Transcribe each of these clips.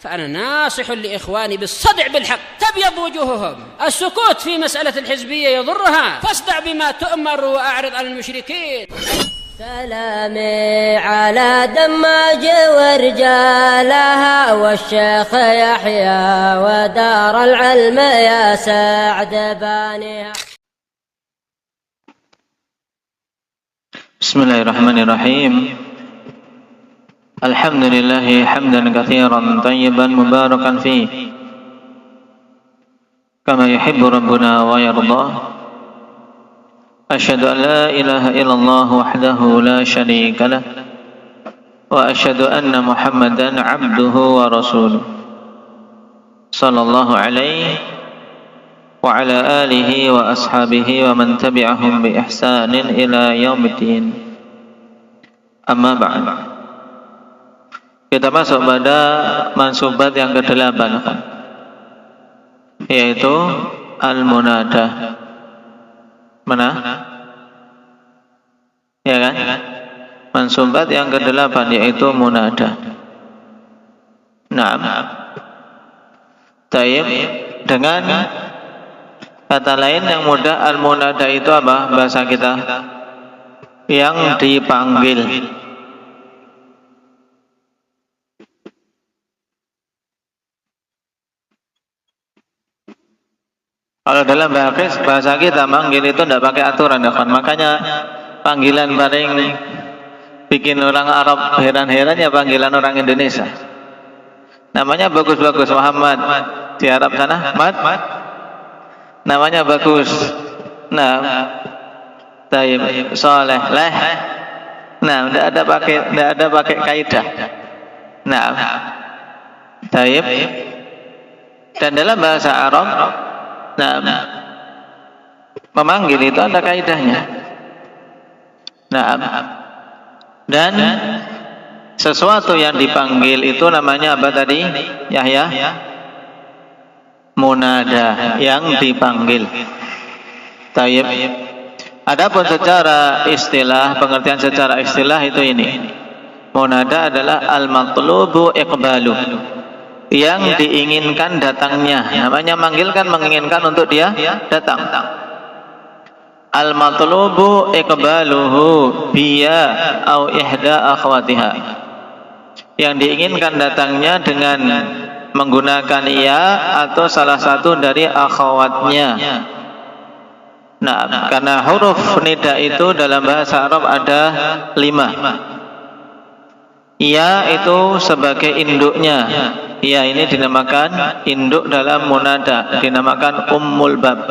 فأنا ناصح لإخواني بالصدع بالحق تبيض وجوههم. السكوت في مسألة الحزبية يضرها، فاصدع بما تؤمر وأعرض عن المشركين. سلامي على دماج ورجالها والشيخ يحيى ودار العلم يا سعد بانيها. بسم الله الرحمن الرحيم. الحمد لله حمدا كثيرا طيبا مباركا فيه كما يحب ربنا ويرضى. أشهد أن لا إله إلا الله وحده لا شريك له وأشهد أن محمدا عبده ورسوله صلى الله عليه وعلى آله وأصحابه ومن تبعهم بإحسان إلى يوم الدين. Amma ba'd. Kita masuk pada mansubat yang ke-8, yaitu al-munadah. Mana? Ya kan? Mansubat yang ke-8 yaitu munadah. Naam. Taib. Dengan kata lain yang mudah, al-munadah itu apa bahasa kita? Yang dipanggil. Kalau dalam bahasa kita manggil itu tidak pakai aturan, ya kan? Makanya panggilan paling bikin orang Arab heran-heran ya panggilan orang Indonesia. Namanya bagus-bagus. Muhammad di Arab sana, Mat. Namanya bagus. Nah, Taib, Soleh, Leh. Nah, tidak ada pakai kaidah. Nah, Taib. Dan dalam bahasa Arab, nah, memanggil itu ada kaidahnya. Nah, dan sesuatu yang dipanggil itu namanya apa tadi? Yahya? Munada, yang dipanggil. Taib. Adapun secara istilah, pengertian secara istilah itu ini. Munada adalah al-matlubu iqbalu, yang diinginkan datangnya. Namanya manggil kan menginginkan untuk dia datang. Al-matlubu iqbaluhu biya au ihda akhwatiha, yang diinginkan datangnya dengan menggunakan ya atau salah satu dari akhwatnya. Nah, karena huruf nida itu dalam bahasa Arab ada 5. Ya itu sebagai induknya. Ya ini dinamakan induk dalam munada, dinamakan ummul bab.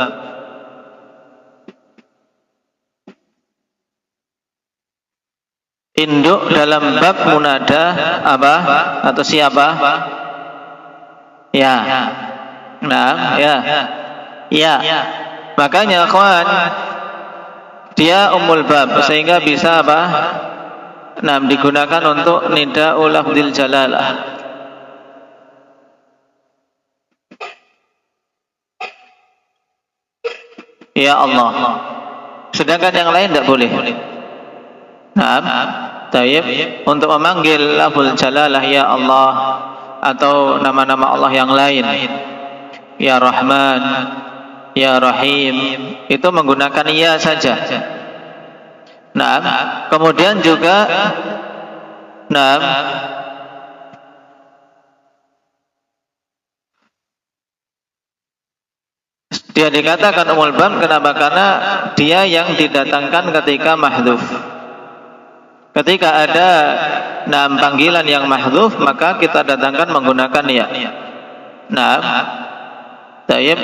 Induk dalam bab munada apa atau siapa? Ya. Nah, ya. Ya. Makanya kawan, dia ummul bab sehingga bisa apa? Nah, digunakan untuk nida'ul lafdzil jalalah. Ya Allah. Sedangkan yang lain tidak boleh. Nah, taib, untuk memanggil lafzul jalalah ya Allah atau nama-nama Allah yang lain, ya Rahman, ya Rahim, itu menggunakan ya saja. Nah, kemudian juga nah, dia dikatakan ummul bab kenapa? Karena dia yang didatangkan ketika mahdhuf. Ketika ada panggilan yang mahdhuf, maka kita datangkan menggunakan ya. Nah, taib.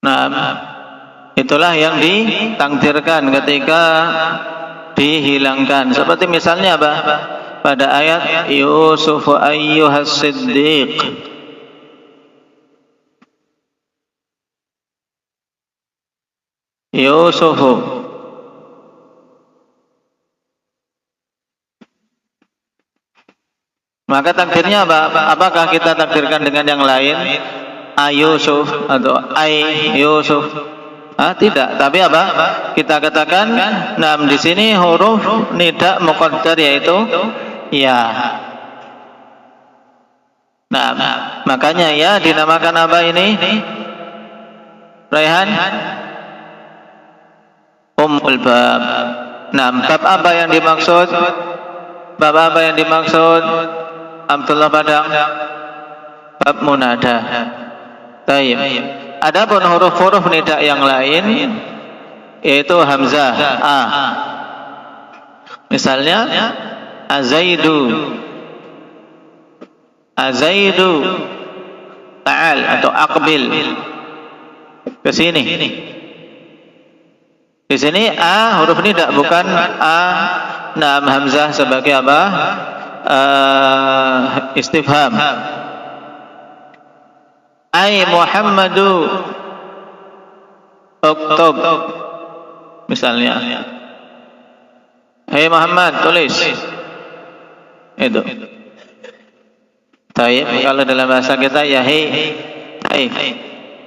Nah, itulah yang ditakdirkan ketika dihilangkan. Seperti misalnya apa? Pada ayat Yusuf ayyuhas siddiq. Yusuf. Maka takdirnya apa? Apakah kita takdirkan dengan yang lain? Yusuf atau Yusuf? Tidak. Tapi apa? Kita katakan, nah di sini huruf nida muqaddar yaitu ya. Nah, makanya ya dinamakan apa ini? Raihan? Ummul bab. Nah, bab apa yang dimaksud? Bab apa yang dimaksud? Abdullah Padang. Bab munada. Taib. Adapun huruf-huruf nida yang lain yaitu hamzah a. Misalnya azaidu ta'al atau aqbil ke sini. Di sini a huruf nida bukan a. Nah, hamzah sebagai apa? Istifham. Muhammadu uktub misalnya. Hei Muhammad, tulis. Itu. Taib. Kalau dalam bahasa kita ya hei.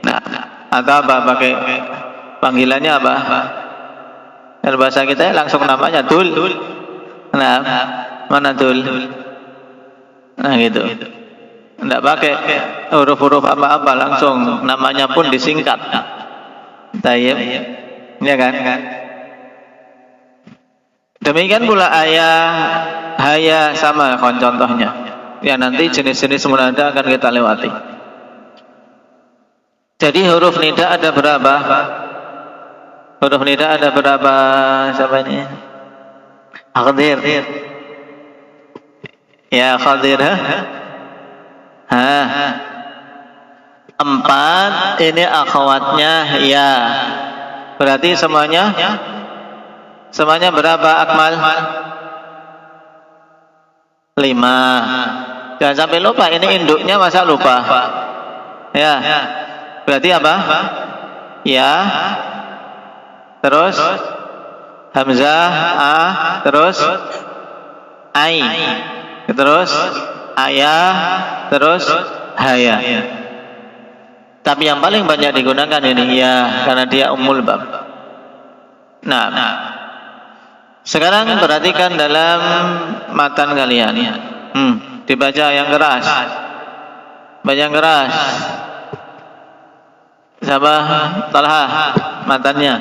Nah, atau apa pakai panggilannya apa? Dalam bahasa kita langsung namanya dul. Nah, mana dul? Nah, gitu. Tidak pakai huruf-huruf apa-apa, langsung namanya pun disingkat. Tayyib, ya kan? Demikian pula ayah, haya sama contohnya. Ya nanti jenis-jenis munada akan kita lewati. Jadi huruf nida ada berapa? Huruf nida ada berapa? Siapa ini? Khadir. Ya Khadir, empat ini akhwatnya ya. Berarti semuanya berapa Akmal? 5. Jangan sampai lupa, ini induknya masa lupa. Ya. Berarti apa? Ya. Terus hamzah a, terus ai. Terus ayah, terus haya. Tapi yang paling banyak digunakan ini ya, karena dia ummul bab. Nah, sekarang perhatikan dalam matan kalian. Dibaca yang keras. Baca yang keras. Siapa? Talha, matannya.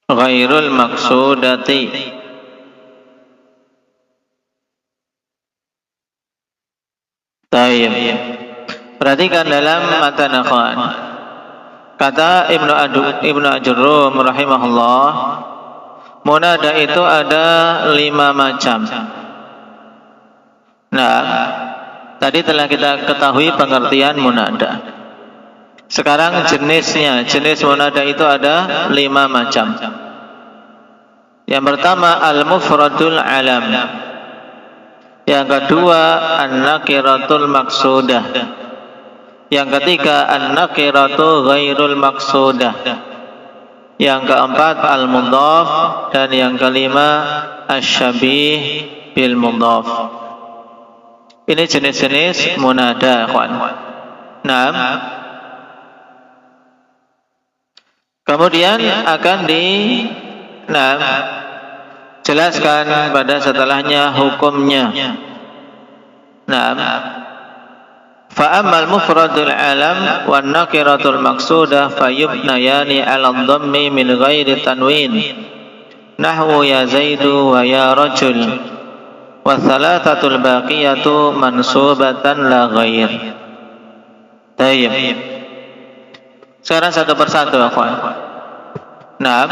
Ghairul maksudati. Taib. Perhatikan dalam matan akhwan. Kata Ibnu Ajurrum rahimahullah, munada itu ada 5 macam. Nah, tadi telah kita ketahui pengertian munada. Sekarang jenisnya, jenis munada itu ada 5 macam. Yang pertama al-mufradul alam. Yang kedua an-nakiratul maksudah. Yang ketiga an-nakiratu ghairul maksudah. Yang keempat al-mudhaf, dan yang kelima asy-syabih bil mudhaf. Ini jenis-jenis munada, kawan. Naam. Kemudian akan jelaskan pada setelahnya hukumnya. Naam. Fa ammal mufradul alam wan nakiratul maqsudah fayubnayani 'ala dhammi min ghairi tanwin. Nahwu ya Zaidu wa ya rajul. Wa thalathatul baqiyatu mansubatan la ghair. Tayyib. Sekarang satu persatu, akhwan. Naam.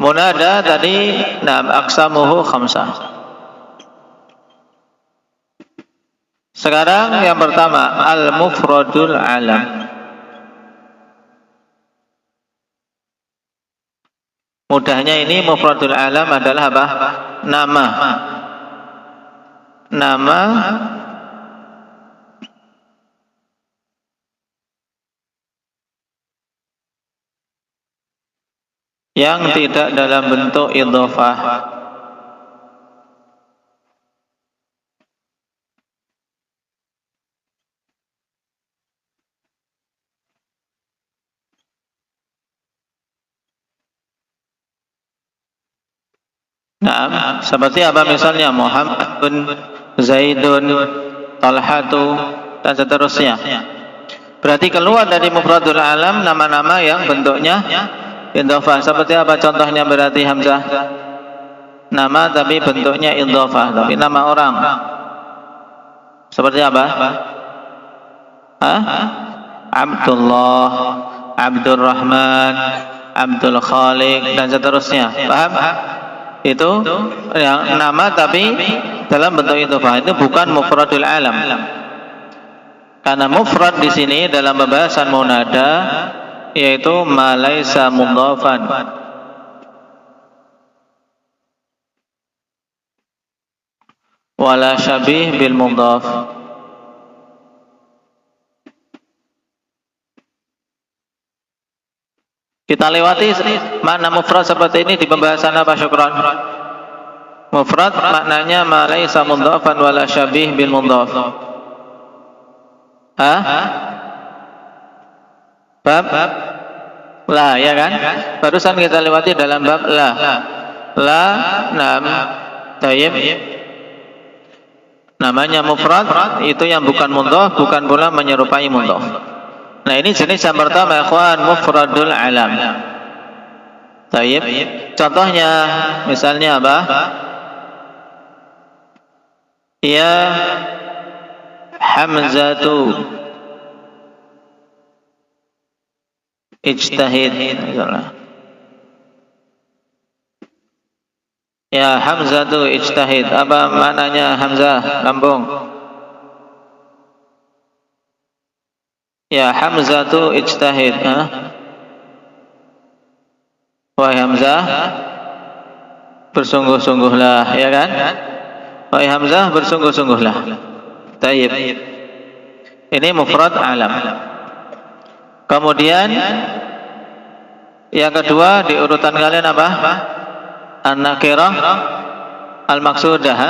Munada tadi, naam, aqsamuhu khamsah. Sekarang yang pertama al-mufradul alam. Mudahnya ini mufradul alam adalah apa? Nama. Nama yang tidak dalam bentuk idhofah. Nah, seperti apa misalnya Muhammadun, Zaidun, Talhatu, dan seterusnya. Berarti keluar dari mufradul alam nama-nama yang bentuknya idhofah. Seperti apa contohnya berarti Hamzah? Nama tapi bentuknya idhofah, tapi nama orang. Seperti apa? Abdullah, Abdurrahman, Abdul Khaliq, dan seterusnya. Paham? Itu yang nama tapi dalam bentuk idhofah. Itu bukan mufradul alam. Karena mufrad di sini dalam pembahasan munada yaitu ma laisa mudhafan. Wala syabih bil mudhaf. Kita lewati makna mufrad seperti ini di pembahasan apa, Syukran? Mufrad maknanya ma laisa mudhafan wala syabih bil mudhaf. Bab la, ya kan? Barusan kita lewati dalam bab la. La, nam, tayyib. Namanya mufrad itu yang bukan mudhaf, bukan pula menyerupai mudhaf. Nah, ini jenis yang pertama, ikhwan, mufradul alam. Tayyib. Contohnya misalnya apa? Ya Hamzatu ijtahid. Ya Hamzatu ijtahid. Apa maknanya Hamzah? Lambung. Ya Hamzatu ijtahid. Wahai Hamzah, bersungguh-sungguhlah, ya kan? Wahai Hamzah, bersungguh-sungguhlah. Tayyib. Ini mufrad alam. Kemudian yang kedua di urutan kalian apa? An-nakirah al-maqsudah.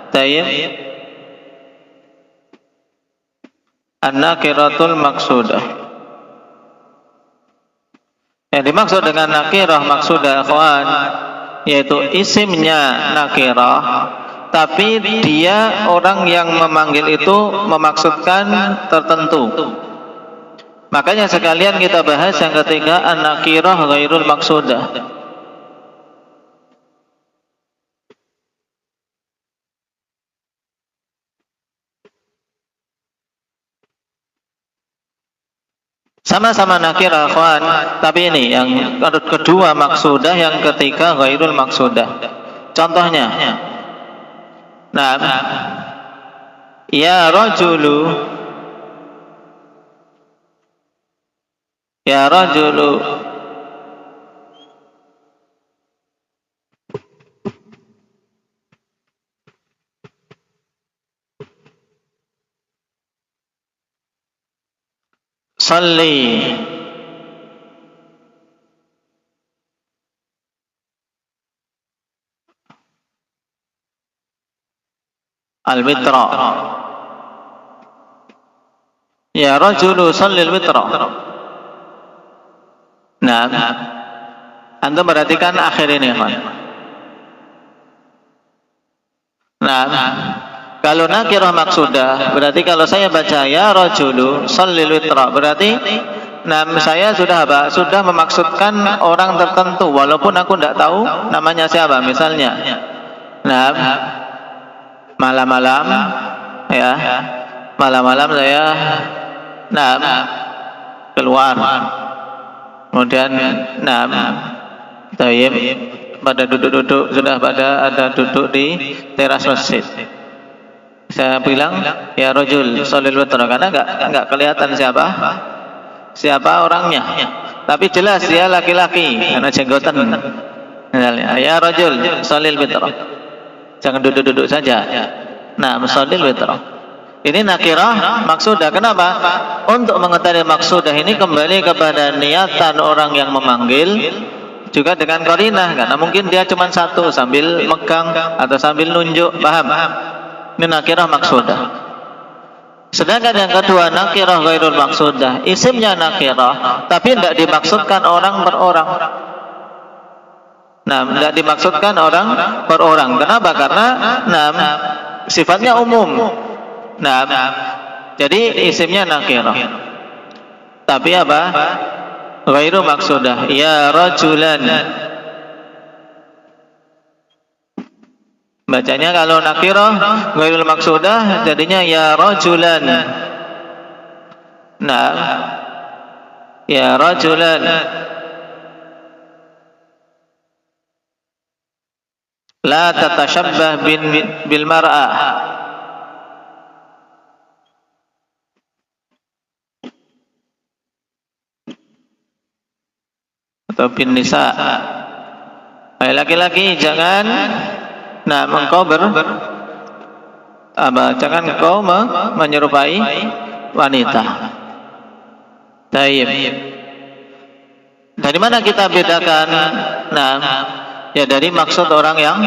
Tayyib. An-nakiratul maqsudah. Yang dimaksud dengan nakirah maqsudah, ikhwan, yaitu isimnya nakirah, tapi dia orang yang memanggil itu memaksudkan tertentu. Makanya sekalian kita bahas yang ketiga, an-nakirah ghairul maqsudah. Sama-sama nakirah, ikhwan, tapi ini yang kedua maksudah, yang ketiga ghairul maksudah. Contohnya, nah, ya rajulu, ya rajulu, salli, al-witra. Ya rajulu salli al-witra. Nah, antum perhatikan akhir ini, kan? Nah, kalau nakirah maksudah, berarti kalau saya baca ya rajulu shallil witra, berarti saya sudah apa? Sudah memaksudkan orang tertentu walaupun aku tidak tahu namanya siapa. Misalnya, nah, malam-malam ya, malam-malam saya keluar. Kemudian tayyib, pada duduk-duduk, sudah pada ada duduk di teras masjid. Saya bilang ya rajul shallil witra, karena enggak kelihatan siapa orangnya, tapi jelas dia laki-laki karena jenggotan. Ya rajul shallil witra, jangan duduk-duduk saja. Nah, shallil witra ini nakirah maksudah. Kenapa? Untuk mengetahui maksudah ini kembali kepada niatan orang yang memanggil. juga dengan qarinah, karena mungkin dia cuma satu sambil megang atau sambil nunjuk, paham? Ini nakirah maksudah. Sedangkan yang kedua nakirah ghairul maksudah, isimnya nakirah tapi tidak dimaksudkan orang per orang. Nah, tidak dimaksudkan orang per orang. Kenapa? Karena sifatnya umum. Jadi isimnya nakirah tapi apa? Ghairu maksudah. Ya rajulan. Bacanya kalau nakirah ghairul maksudah jadinya ya rajulan. Nah, ya rajulan. La tatashabbah bil mar'ah. Atau bin nisa. Laki-laki jangan engkau jangan engkau menyerupai wanita. Taib. Dari mana kita bedakan? Ya dari maksud orang yang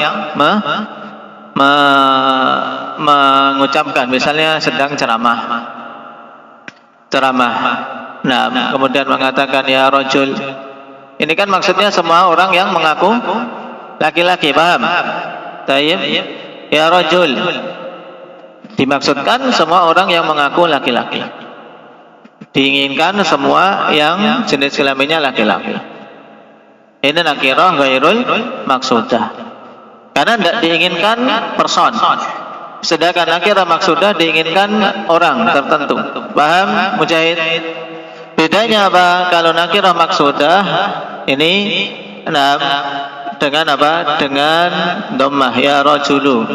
mengucapkan, misalnya sedang ceramah. Kemudian mengatakan ya rajul. Ini kan maksudnya semua orang yang mengaku laki-laki, paham? Taib. Ya rajul. Dimaksudkan semua orang yang mengaku laki-laki. Diinginkan semua yang jenis kelaminnya laki-laki. Ini nakirah ghairul maksudah. Karena tidak diinginkan person. Sedangkan nakirah maksudah diinginkan orang tertentu. Paham, Mujahid? Bedanya apa? Kalau nakirah maksudah ini dengan apa? Dengan dhammah ya rajulu.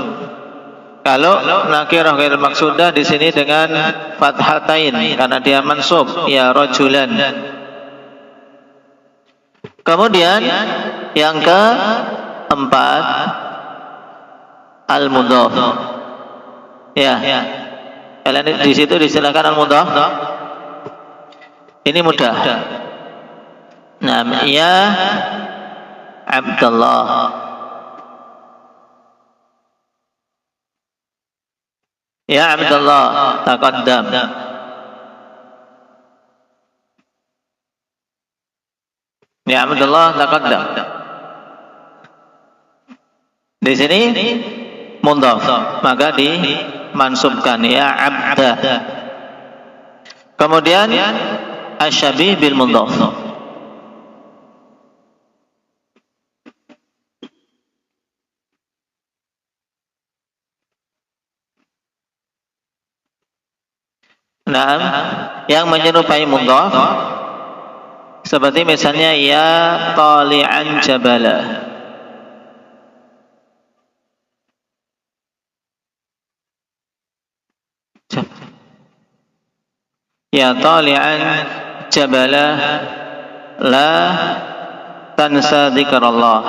Kalau nakirah ghairul maksudah di sini dengan fathatain karena dia mansub ya rajulan. Kemudian yang keempat al-mudhaf. Ya. Kalian di situ disilakan al-mudhaf. Ini mudah. Ya Abdullah. Ya Abdullah, taqaddam. Ya Abdullah, taqaddam. Di sini mudhaf, maka dimansubkan ya abda. Kemudian asyabih bil mudhaf. Yang menyerupai mudhaf seperti misalnya ya tali'an jabala. Ya tali'an jabala la tansa dzikrallah.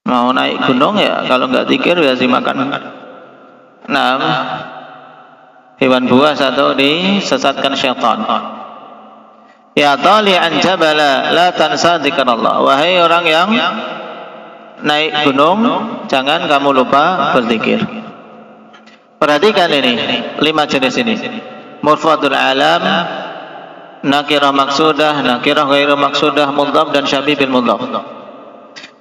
Mau naik gunung ya kalau enggak zikir ya dimakan hewan buas atau disesatkan syaitan. Ya tali'an jabala la tansa dzikrallah. Wahai orang yang naik gunung, jangan kamu lupa berzikir. Perhatikan ini 5 jenis ini. Mufradul alam, nakirah maksudah, nakirah ghairu maksudah, mudhaf dan syabih bil mudhaf.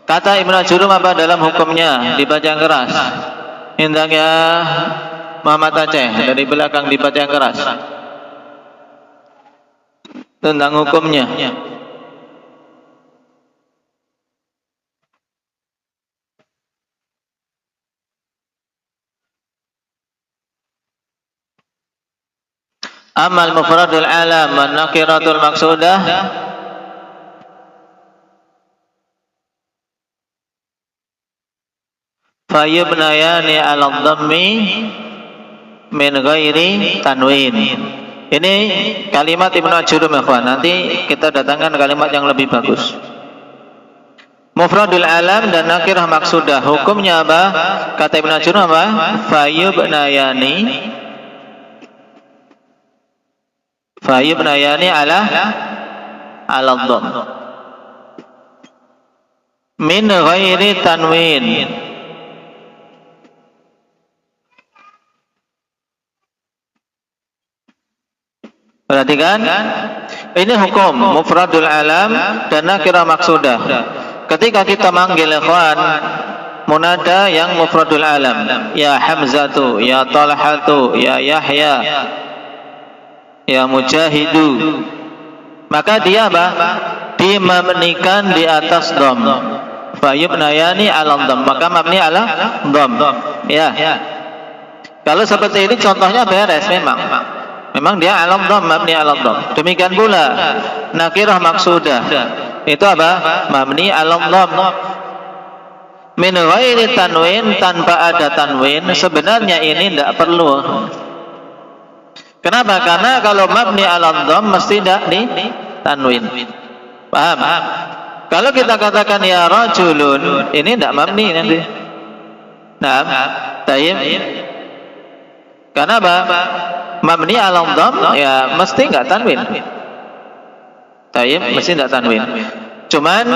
Kata Ibnu Jurum apa dalam hukumnya? Dibaca yang keras. Hendaknya Muhammad Aceh dari belakang dibaca yang keras. Tentang hukumnya. Amal mufradul alam wa nakiratul maksudah fayubnayani ala dhammi min ghairi tanwin. Ini kalimat Ibnu Jurum ya kawan. Nanti kita datangkan kalimat yang lebih bagus. Mufradul alam dan nakirah maksudah hukumnya apa? Kata Ibnu Jurum apa? Fayubnayani ala 'ala dhamm. Min ghairi tanwin. Perhatikan, ini hukum mufradul alam dan nakirah maksudah. Ketika kita manggil ikhwan munada yang mufradul alam, ya Hamzatu, ya Talhatu, ya Yahya, ya Mujahidu, maka dia apa? Dimabnikan di atas dham. Fayubnayani ala dham, maka mabni ala dham. Ya. Kalau seperti ini contohnya beres memang dia ala dham, mabni ala dham. Demikian pula nakirah maksudah. Itu apa? Mabni ala dham. Min ghairi tanwin, tanpa ada tanwin. Sebenarnya ini tidak perlu. Kenapa? Karena kalau mabni ala dhamm mesti tidak di tanwin. Paham? Kalau kita katakan ya rajulun, ini tidak mabni nanti. Nah, tayyib. Karena apa? Mabni ala dhamm ya mesti enggak tanwin. Tayyib, mesti tidak tanwin. Cuman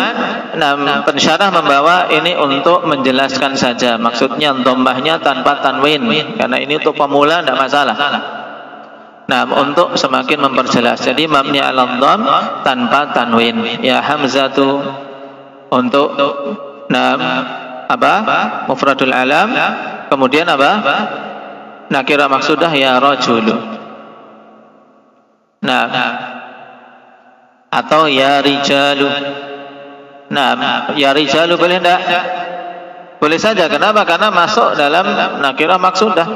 pensyarah membawa ini untuk menjelaskan saja. Maksudnya dhammahnya tanpa tanwin, karena ini untuk pemula tidak masalah. Nah, untuk semakin memperjelas. Jadi mabni ala dhamm tanpa tanwin. Ya Hamzatu untuk mufradul alam. Kemudian apa? Nakirah maksudah ya rajulu. Nah, atau ya rijalu. Nah, ya rijalu boleh enggak? Boleh saja. Kenapa? Karena masuk dalam nakirah maksudah.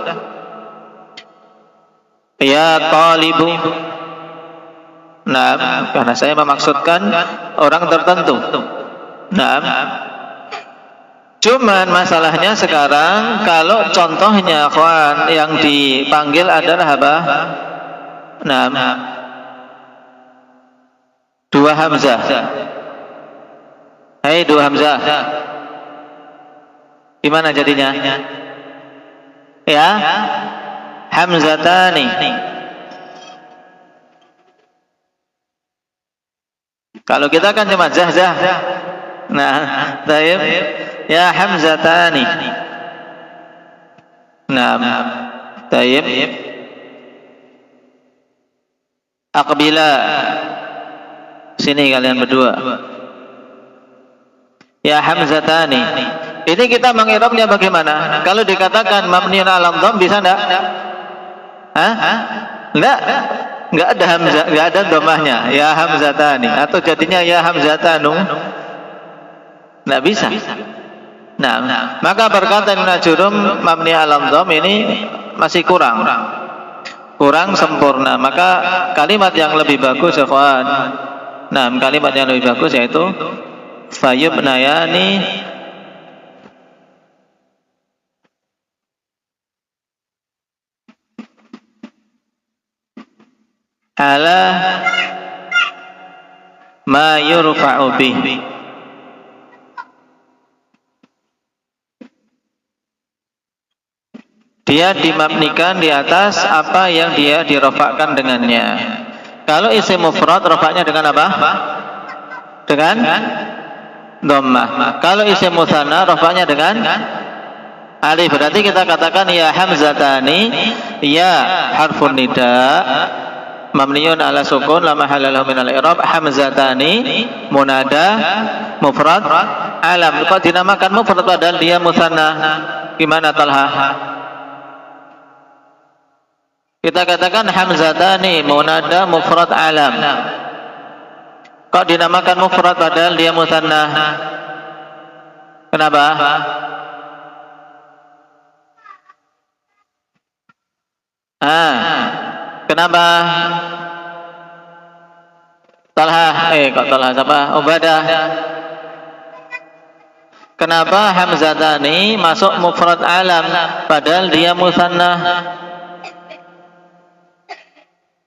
Ya talibu. Nah, karena saya memaksudkan orang tertentu. Nah, cuman masalahnya sekarang kalau contohnya kawan yang dipanggil adalah apa? Nah, dua hamzah. Hai dua hamzah. Gimana jadinya? Ya, hamzatani. Kalau kita kan cuma zah. Nah, tayyib. Ya hamzatani. Nah, tayyib. Aqbila. Sini kalian berdua. Ya hamzatani. Ini kita mengirabnya bagaimana? Kalau dikatakan mabni ala dhamm bisa enggak? Enggak ada hamzah, enggak ada dhammahnya. Ya hamzatani atau jadinya ya hamzatanu. Enggak bisa. Nah, maka perkataan Ibnu Jurum mabni ala dhamm ini masih kurang sempurna. Maka kalimat yang lebih bagus ikhwan. Nah, kalimat yang lebih bagus yaitu fayubnayani ala ma yurfa'u bih. Dia dimabnikan di atas apa yang dia dirofakkan dengannya. Kalau isim mufrad rofaknya dengan apa? Dengan dhammah. Kalau isim mutsanna rofaknya dengan alif. Berarti kita katakan ya hamzatani, ya harfun nida mabniun ala sukun la mahalla lahu min al-i'rab. Hamzatani munada mufrad alam. Kok dinamakan mufrad padahal dia mutsanna? Gimana Talha? Kita katakan hamzatani munada mufrad alam. Kok dinamakan mufrad padahal dia mutsanna? Kenapa? Kenapa? Talha, kok Talha siapa? Ubadah. Kenapa hamzatani masuk mufrad alam padahal dia mutsanna?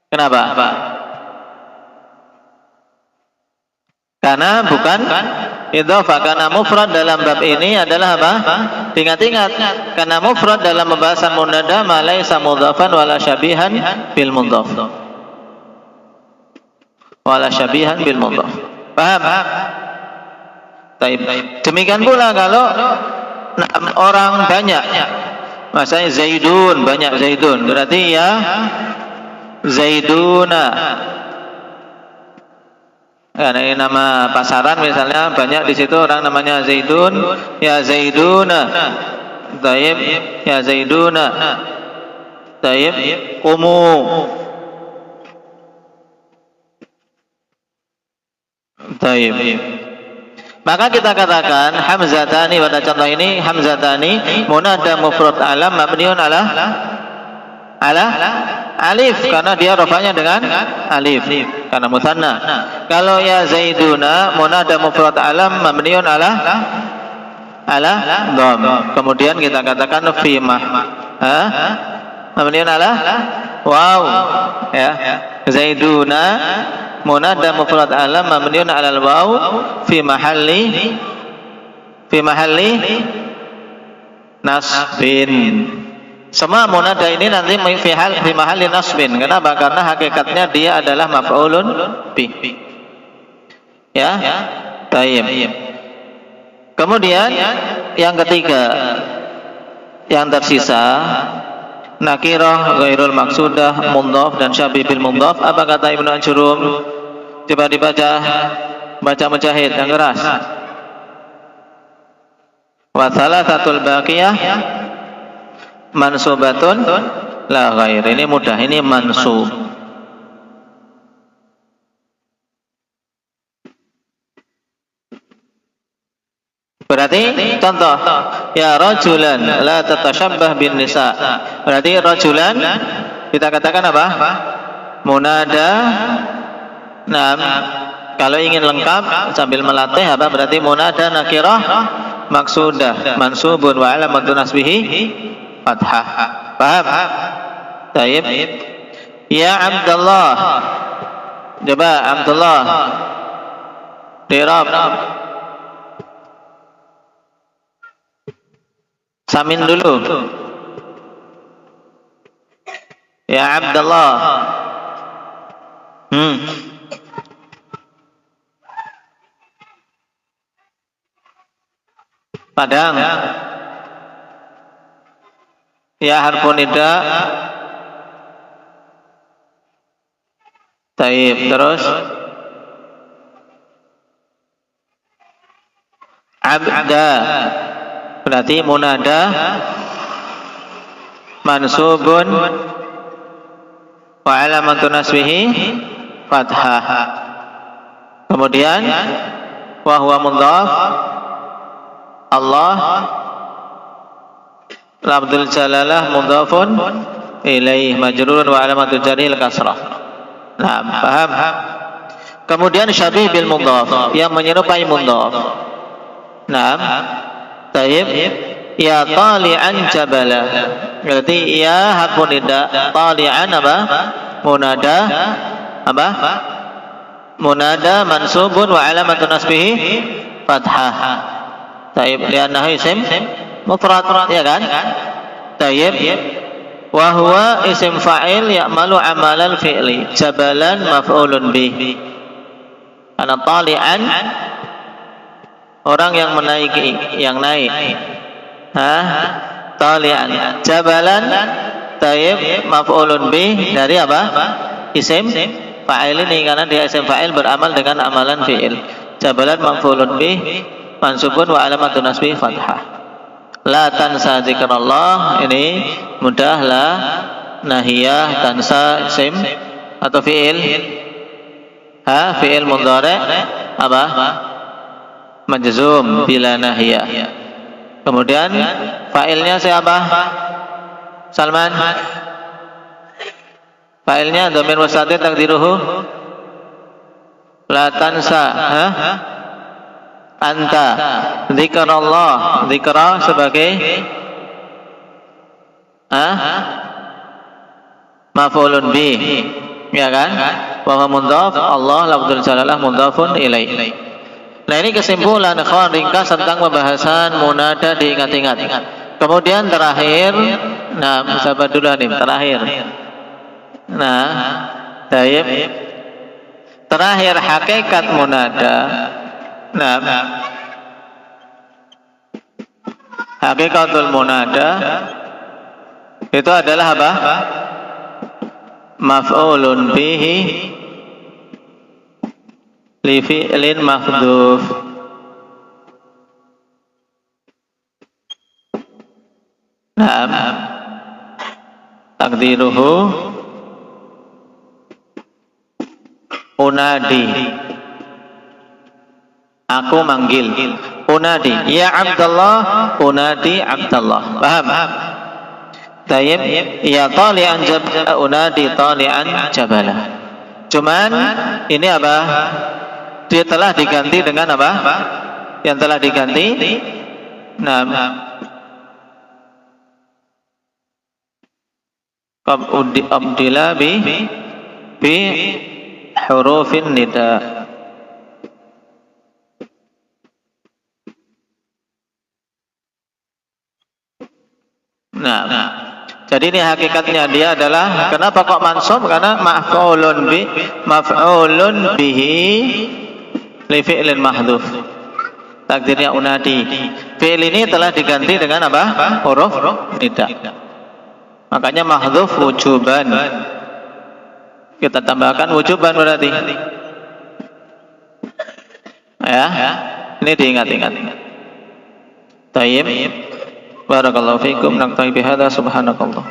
Kenapa? Karena bukan idhofah. Karena mufrad dalam bab ini adalah apa? Ingat-ingat, karena mufrad dalam pembahasan munada ma laisa mudhafan wala syabihan bil mudhaf. wala syabihan bil mudhaf. Paham? Taib. Demikian pula kalau orang banyak, misalnya Zaidun, banyak Zaidun, berarti ya Zaiduna. Karena ini nama pasaran misalnya, banyak di situ orang namanya Zaidun, ya Zaiduna. Taib, ya Zaiduna. Taib, kumu. Taib. Maka kita katakan hamzatani, pada contoh ini hamzatani munada mufrad alam mabniun ala alif, karena dia rafa'nya dengan alif karena musanna. Kalau ya Zaiduna munada mufrad alam mabniun ala dham. Kemudian kita katakan fi mabniun ala waw, ya. Zaiduna munada mufrad alam mabniun ala waw fi mahalli nasbin. Semua munada ini nanti fi mahalli nasbin. Kenapa? Karena hakikatnya dia adalah maf'ulun bih. Ya, tayyib. Kemudian yang ketiga, yang tersisa nakirah, ghairul maksudah, mudhaf dan syabih bil mudhaf. Apa kata Ibnu Ajurrum? Coba dibaca, baca Mujahid yang keras. Wa thalathatul baqiyah mansubatun la ghair. Ini mudah, ini mansub. Berarti contoh, ya rajulan la tatashabbah bin nisa. Berarti rajulan kita katakan apa? Munada. Nah, kalau ingin lengkap sambil melatih apa? Berarti munada nakirah maksudah mansubun wa alamatun nasbihi fathah. Paham? Taib. Ya Abdullah. Coba Abdullah. Dirab. Samin dulu. Ya Abdullah. Padang. Ya harfun nida. Taib. Terus abda. Berarti munada mansubun wa alamatun nasbihi fathah. Kemudian wa huwa mudhaf Allah lafdzul jalalah mudhafun ilaih majrurun wa alamatul jarhil kasrah. Nah, paham? Kemudian syabih bil mudhaf yang menyerupai mudhaf. Nah, taib. Ya tali'an jabala. Berarti ya harfun nida. Tali'an apa? Munada apa? Munada mansubun wa alamatun nasbihi fathah. Taib, li'annahu isim mufrad, ya kan? Taib. Wa huwa isim fa'il ya'malu amalan fi'li. Jabalan maf'ulun bih. Karena tali'an orang yang menaiki, yang naik. Tali'an. Jabalan taib maf'ulun bih dari apa? Isim fa'il ini, karena dia isim fa'il beramal dengan amalan fi'il. Jabalan maf'ulun bih mansubun wa alamatun nasbi fathah. La tansa zikrallah, ini mudah. La nahiyah tansa isim atau fi'il. Fi'il mudhari apa? Majzum bila nahiyah. Kemudian fa'ilnya siapa? Salman. Fa'ilnya dhamir mustatir takdiruhu la tansa. Anta. Zikrullah. Zikra sebagai maf'ulun bih, ya kan? Wa huwa mudhaf, Allah lafdzul jalalah mudhafun ilaih. Nah, ini kesimpulan ikhwan ringkas tentang pembahasan munada, diingat-ingat. Kemudian terakhir, nah, sabar dulu nih, terakhir. Nah, taib. Terakhir hakikat munada. Nah, hakikatul munada itu adalah apa? Maf'ulun bihi li fi'lin mahdhuf. Naam. Takdiruhu unadi. Aku manggil. Unadi, ya Abdullah, unadi Abdullah. Paham? Tayyib, ya tali'an jabala, unadi tali'an jabala. Cuman ini apa? Dia telah diganti dengan apa? Yang telah diganti. Nah, abdila bi hurufin nida. Nah, jadi ini hakikatnya dia adalah, kenapa kok mansub? Karena maf'ulun bihi li fi'lin mahdhuf. Takdirnya unadi. Fi'il ini telah diganti dengan apa? Huruf nida. Makanya mahdhuf wujuban. Kita tambahkan wujuban berarti. Ya, ini diingat-ingat. Tayyib. Barakallahu fiikum. Naktafi bihadza subhanakallah.